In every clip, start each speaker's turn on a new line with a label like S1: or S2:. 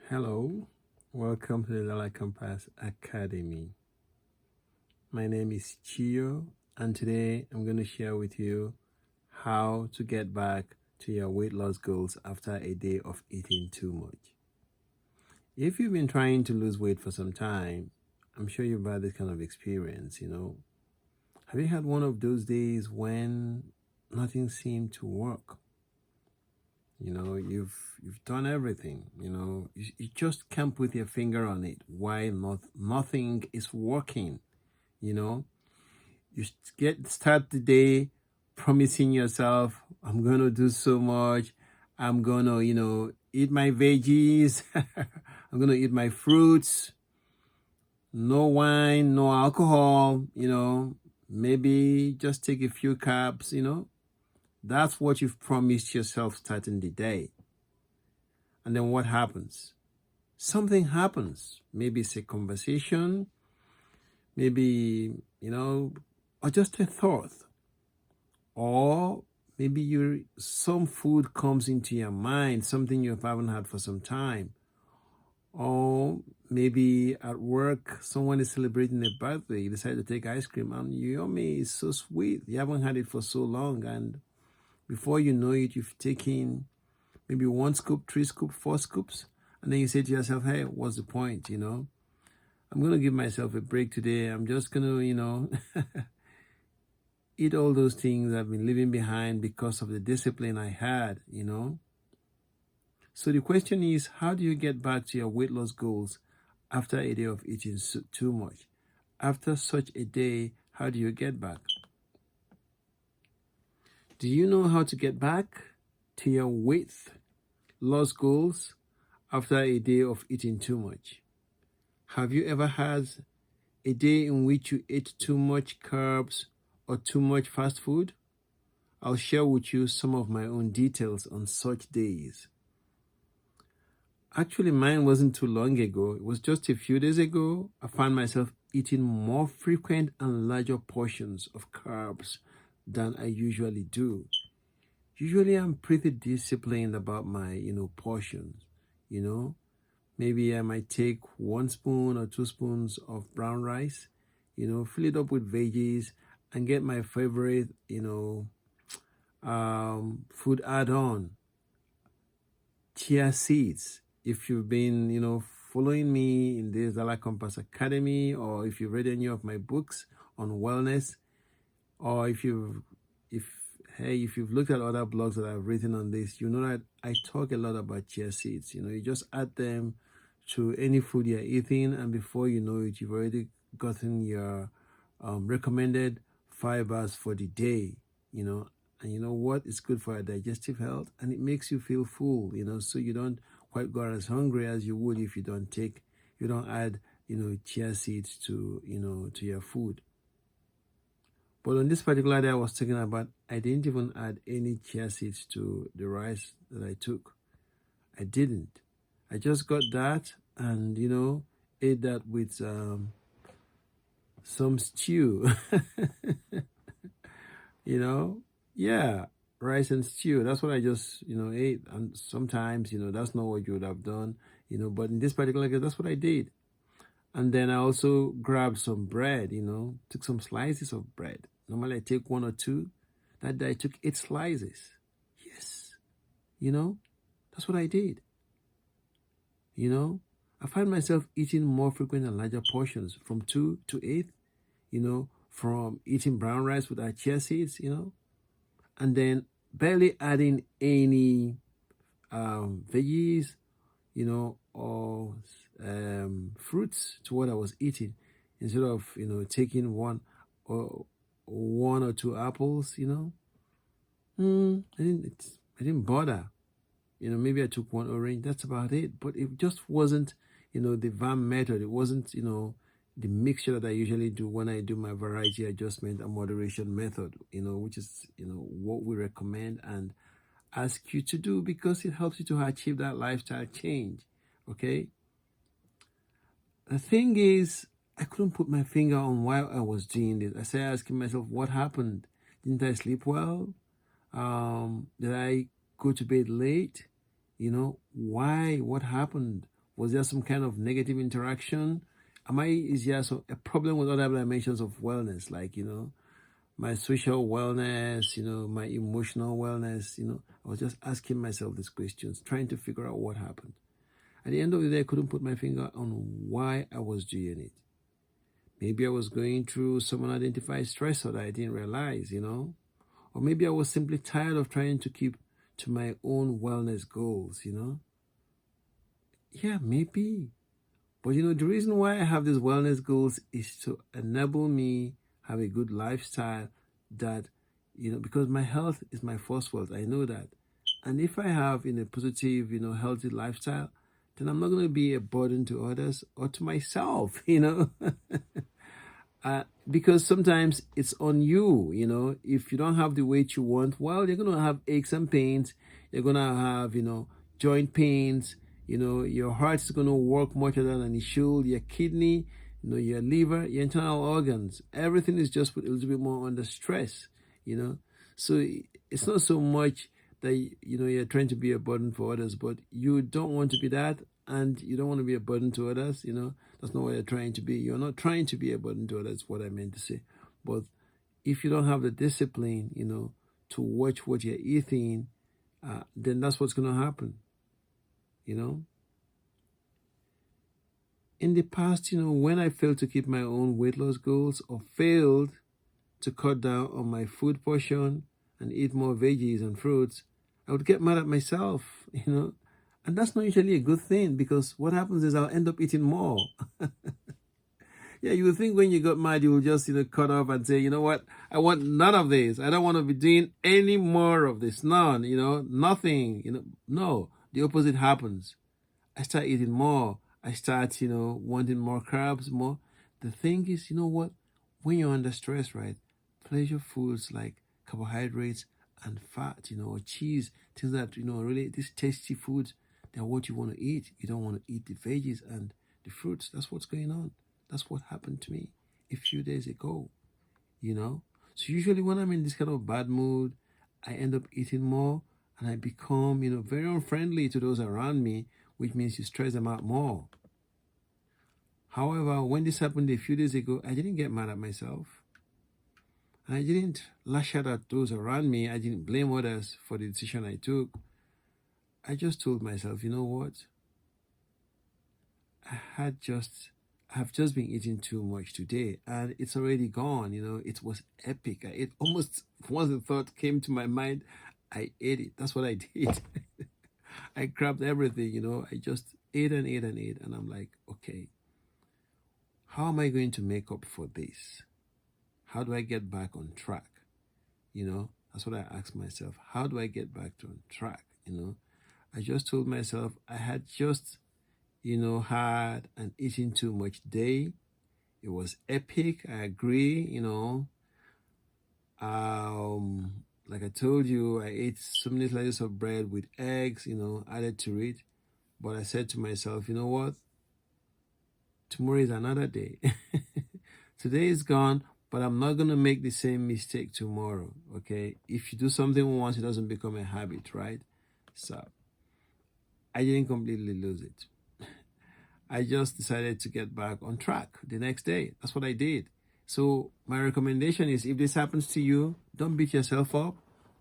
S1: Hello, welcome to the Lala Compass Academy. My name is Chio, and today I'm going to share with you how to get back to your weight loss goals after a day of eating too much. If you've been trying to lose weight for some time, I'm sure you've had this kind of experience. Have you had one of those days when nothing seemed to work? You've done everything. You just can't put your finger on it. Why nothing is working? You know, you start the day promising yourself, I'm gonna do so much. I'm gonna, eat my veggies. I'm gonna eat my fruits. No wine, no alcohol. Maybe just take a few carbs. That's what you've promised yourself starting the day. And then what happens? Something happens. Maybe it's a conversation, maybe, or just a thought. Or maybe some food comes into your mind, something you haven't had for some time. Or maybe at work, someone is celebrating a birthday. You decide to take ice cream, and yummy, it's so sweet. You haven't had it for so long, and before you know it, you've taken maybe 1 scoop, 3 scoops, 4 scoops, and then you say to yourself, hey, what's the point, I'm going to give myself a break today. I'm just going to, eat all those things I've been leaving behind because of the discipline I had. So the question is, how do you get back to your weight loss goals after a day of eating too much? After such a day, how do you get back? Do you know how to get back to your weight loss goals after a day of eating too much? Have you ever had a day in which you ate too much carbs or too much fast food? I'll share with you some of my own details on such days. Actually, mine wasn't too long ago. It was just a few days ago. I found myself eating more frequent and larger portions of carbs than I usually do. Usually, I'm pretty disciplined about my, portions, Maybe I might take 1 spoon or 2 spoons of brown rice, fill it up with veggies and get my favorite, food add-on, chia seeds. If you've been, following me in this Lala Compass Academy, or if you've read any of my books on wellness, or if you've looked at other blogs that I've written on this, you know that I talk a lot about chia seeds. You just add them to any food you're eating, and before you know it, you've already gotten your recommended fibers for the day. And you know what? It's good for your digestive health, and it makes you feel full. So you don't quite go as hungry as you would if you don't add, chia seeds to your food. But on this particular day I was talking about, I didn't even add any chia seeds to the rice that I took. I didn't. I just got that and, ate that with some stew. Yeah, rice and stew. That's what I just, ate. And sometimes, that's not what you would have done, but in this particular case, that's what I did. And then I also grabbed some bread, took some slices of bread. Normally I take 1 or 2. That day I took 8 slices. Yes. That's what I did. I find myself eating more frequent and larger portions from 2 to 8, from eating brown rice with our chia seeds, and then barely adding any veggies, or fruits to what I was eating, instead of, taking 1 or 2 apples, I didn't bother. Maybe I took 1 orange, that's about it. But it just wasn't, the VAM method. It wasn't, the mixture that I usually do when I do my variety adjustment and moderation method, which is, what we recommend and ask you to do, because it helps you to achieve that lifestyle change. Okay. The thing is, I couldn't put my finger on why I was doing this. I started asking myself, what happened? Didn't I sleep well? Did I go to bed late? Why? What happened? Was there some kind of negative interaction? Is there a problem with other dimensions of wellness, like, my social wellness, my emotional wellness? I was just asking myself these questions, trying to figure out what happened. At the end of the day, I couldn't put my finger on why I was doing it. Maybe I was going through some unidentified stressor that I didn't realize, Or maybe I was simply tired of trying to keep to my own wellness goals, Yeah, maybe. But the reason why I have these wellness goals is to enable me have a good lifestyle that, because my health is my first wealth. I know that. And if I have a positive, healthy lifestyle, then I'm not going to be a burden to others or to myself, because sometimes it's on you, if you don't have the weight you want, well, you're going to have aches and pains. You're going to have, joint pains. Your heart is going to work much harder than it should. Your kidney, your liver, your internal organs, everything is just put a little bit more under stress, So it's not so much that, you're trying to be a burden for others, but you don't want to be that, and you don't want to be a burden to others, That's not what you're trying to be. You're not trying to be a burden to others, what I meant to say. But if you don't have the discipline, to watch what you're eating, then that's what's going to happen, In the past, when I failed to keep my own weight loss goals or failed to cut down on my food portion and eat more veggies and fruits, I would get mad at myself, And that's not usually a good thing, because what happens is I'll end up eating more. Yeah, you would think when you got mad, you will just, cut off and say, you know what? I want none of this. I don't want to be doing any more of this. None, nothing, No, the opposite happens. I start eating more. I start, wanting more carbs, more. The thing is, you know what? When you're under stress, right? Pleasure foods like carbohydrates and fat, or cheese, things that, really, these tasty foods, they're what you want to eat. You don't want to eat the veggies and the fruits. That's what's going on. That's what happened to me a few days ago, So usually when I'm in this kind of bad mood, I end up eating more, and I become, very unfriendly to those around me, which means you stress them out more. However, when this happened a few days ago, I didn't get mad at myself. I didn't lash out at those around me. I didn't blame others for the decision I took. I just told myself, you know what? I've just been eating too much today, and it's already gone. It was epic. It almost, once the thought came to my mind, I ate it. That's what I did. I grabbed everything, I just ate and ate and ate. And I'm like, okay, how am I going to make up for this? How do I get back on track? That's what I asked myself. How do I get back on track? I just told myself I had just, had an eating too much day. It was epic. I agree, like I told you, I ate so many slices of bread with eggs, added to it. But I said to myself, you know what? Tomorrow is another day. Today is gone, but I'm not going to make the same mistake tomorrow, okay? If you do something once, it doesn't become a habit, right? So I didn't completely lose it. I just decided to get back on track the next day. That's what I did. So my recommendation is, if this happens to you, don't beat yourself up.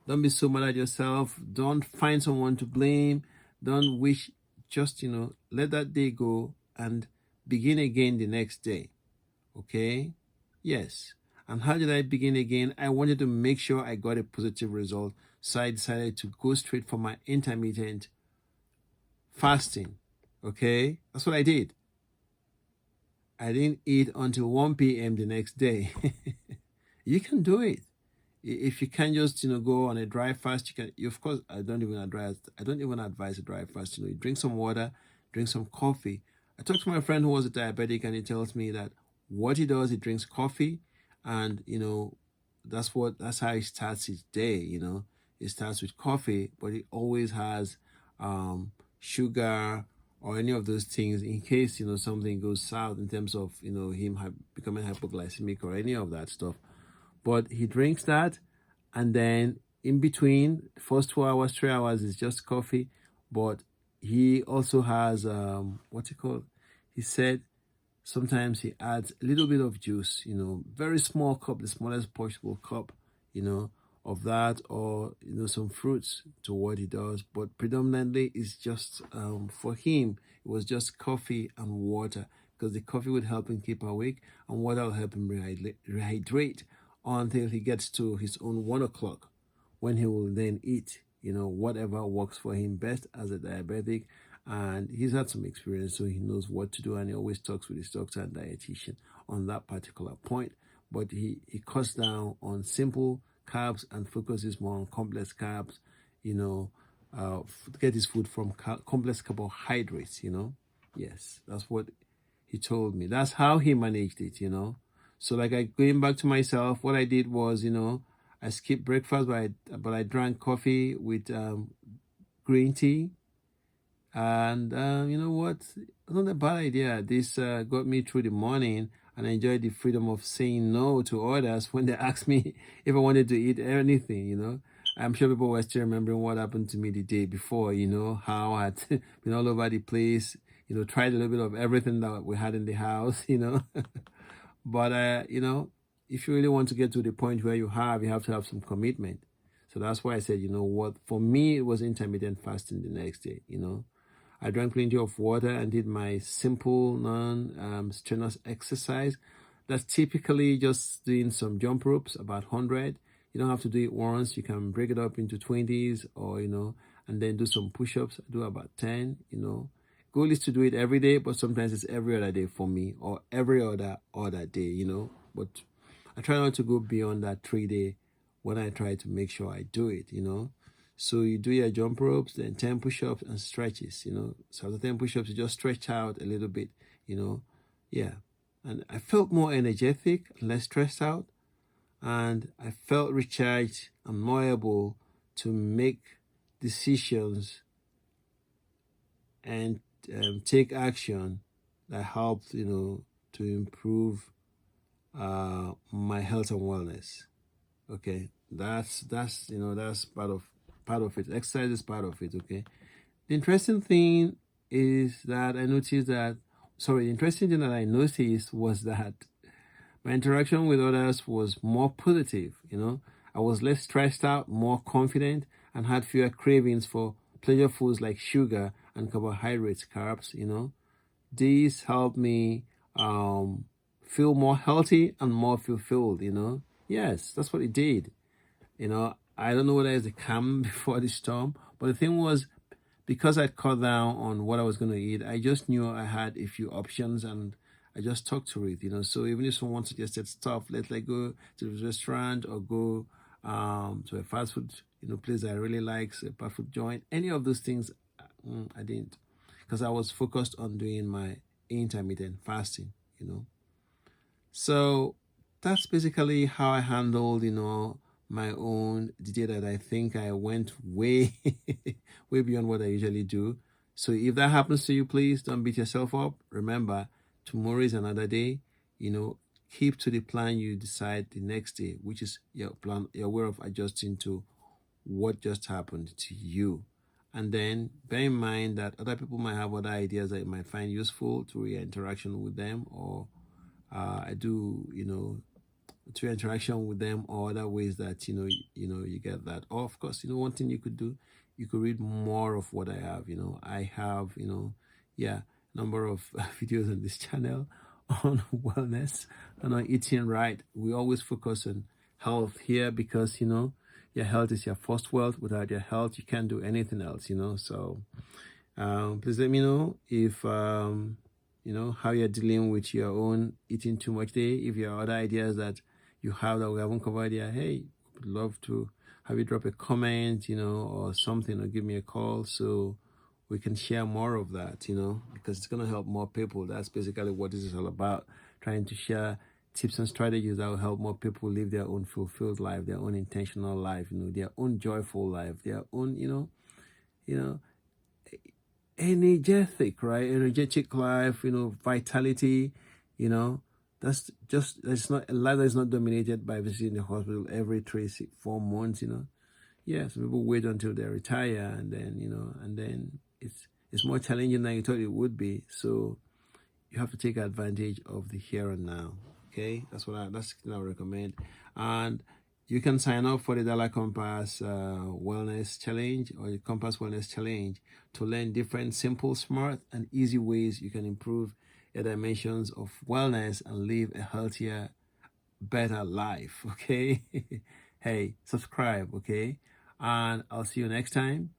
S1: Don't be so mad at yourself. Don't find someone to blame. Don't wish. Just, let that day go and begin again the next day. Okay? Yes. And how did I begin again? I wanted to make sure I got a positive result. So I decided to go straight for my intermittent fasting. Okay? That's what I did. I didn't eat until 1 p.m. the next day. You can do it. If you can't just, go on a dry fast, of course, I don't even advise a dry fast. You drink some water, drink some coffee. I talked to my friend who was a diabetic, and he tells me that what he does, he drinks coffee, and, that's how he starts his day, He starts with coffee, but he always has sugar or any of those things in case, something goes south in terms of, him becoming hypoglycemic or any of that stuff. But he drinks that, and then in between, the first 2 hours, 3 hours is just coffee, but he also has what's it called? He said sometimes he adds a little bit of juice, very small cup, the smallest possible cup, you know, of that, or some fruits to what he does. But predominantly, it's just for him. It was just coffee and water, because the coffee would help him keep awake, and water will help him rehydrate until he gets to his own 1 o'clock, when he will then eat, whatever works for him best as a diabetic. And he's had some experience, so he knows what to do, and he always talks with his doctor and dietitian on that particular point. But he cuts down on simple carbs and focuses more on complex carbs, you know, get his food from complex carbohydrates. Yes, that's what he told me. That's how he managed it. So, like, going back to myself, what I did was, I skipped breakfast, but I drank coffee with green tea. And you know what? Not a bad idea. This got me through the morning, and I enjoyed the freedom of saying no to others when they asked me if I wanted to eat anything. I'm sure people were still remembering what happened to me the day before, how I had been all over the place, tried a little bit of everything that we had in the house. But, if you really want to get to the point where you have to have some commitment. So that's why I said, what, for me, it was intermittent fasting the next day. I drank plenty of water and did my simple, non-strenuous exercise. That's typically just doing some jump ropes, about 100. You don't have to do it once. You can break it up into 20s, or, and then do some push-ups. I do about 10. Goal is to do it every day, but sometimes it's every other day for me, or every other day. But I try not to go beyond that 3 day when I try to make sure I do it. So you do your jump ropes, then 10 push-ups and stretches. So after 10 push-ups, you just stretch out a little bit. Yeah. And I felt more energetic, less stressed out, and I felt recharged and more able to make decisions and take action that helped, to improve my health and wellness. Okay, that's part of it. Exercise is part of it. Okay. The interesting thing is that I noticed that. Sorry, the interesting thing that I noticed was that my interaction with others was more positive. I was less stressed out, more confident, and had fewer cravings for pleasure foods like sugar and carbohydrates, carbs. These helped me feel more healthy and more fulfilled. Yes, that's what it did. I don't know whether it's the calm before the storm, but the thing was, because I cut down on what I was going to eat, I just knew I had a few options, and I just stuck to it. So even if someone suggested stuff, let's like go to the restaurant or go to a fast food, place I really like, a fast food joint, any of those things, I didn't, because I was focused on doing my intermittent fasting. So that's basically how I handled, my own the day that I think I went way, way beyond what I usually do. So if that happens to you, please don't beat yourself up. Remember, tomorrow is another day. Keep to the plan you decide the next day, which is your plan, your way of adjusting to what just happened to you. And then bear in mind that other people might have other ideas that you might find useful through your interaction with them, or I do, through interaction with them, or other ways that you get that. Or of course, one thing you could do, you could read more of what I have. I have yeah, number of videos on this channel on wellness and on eating right. We always focus on health here, because your health is your first wealth. Without your health, you can't do anything else. So please let me know if how you're dealing with your own eating too much day. If you have other ideas that you have that we haven't covered here, hey, would love to have you drop a comment, or something, or give me a call, so we can share more of that, because it's going to help more people. That's basically what this is all about, trying to share tips and strategies that will help more people live their own fulfilled life, their own intentional life, their own joyful life, their own, energetic, right? Energetic life, vitality, that's not a life that's not dominated by visiting the hospital every 3 4 months. Yeah, some people wait until they retire, and then and then it's It's more challenging than you thought it would be. So you have to take advantage of the here and now. Okay, that's what I recommend. And you can sign up for the Dollar Compass Wellness Challenge or the Compass Wellness Challenge to learn different simple, smart, and easy ways you can improve your dimensions of wellness and live a healthier, better life. Okay, hey, subscribe. Okay, and I'll see you next time.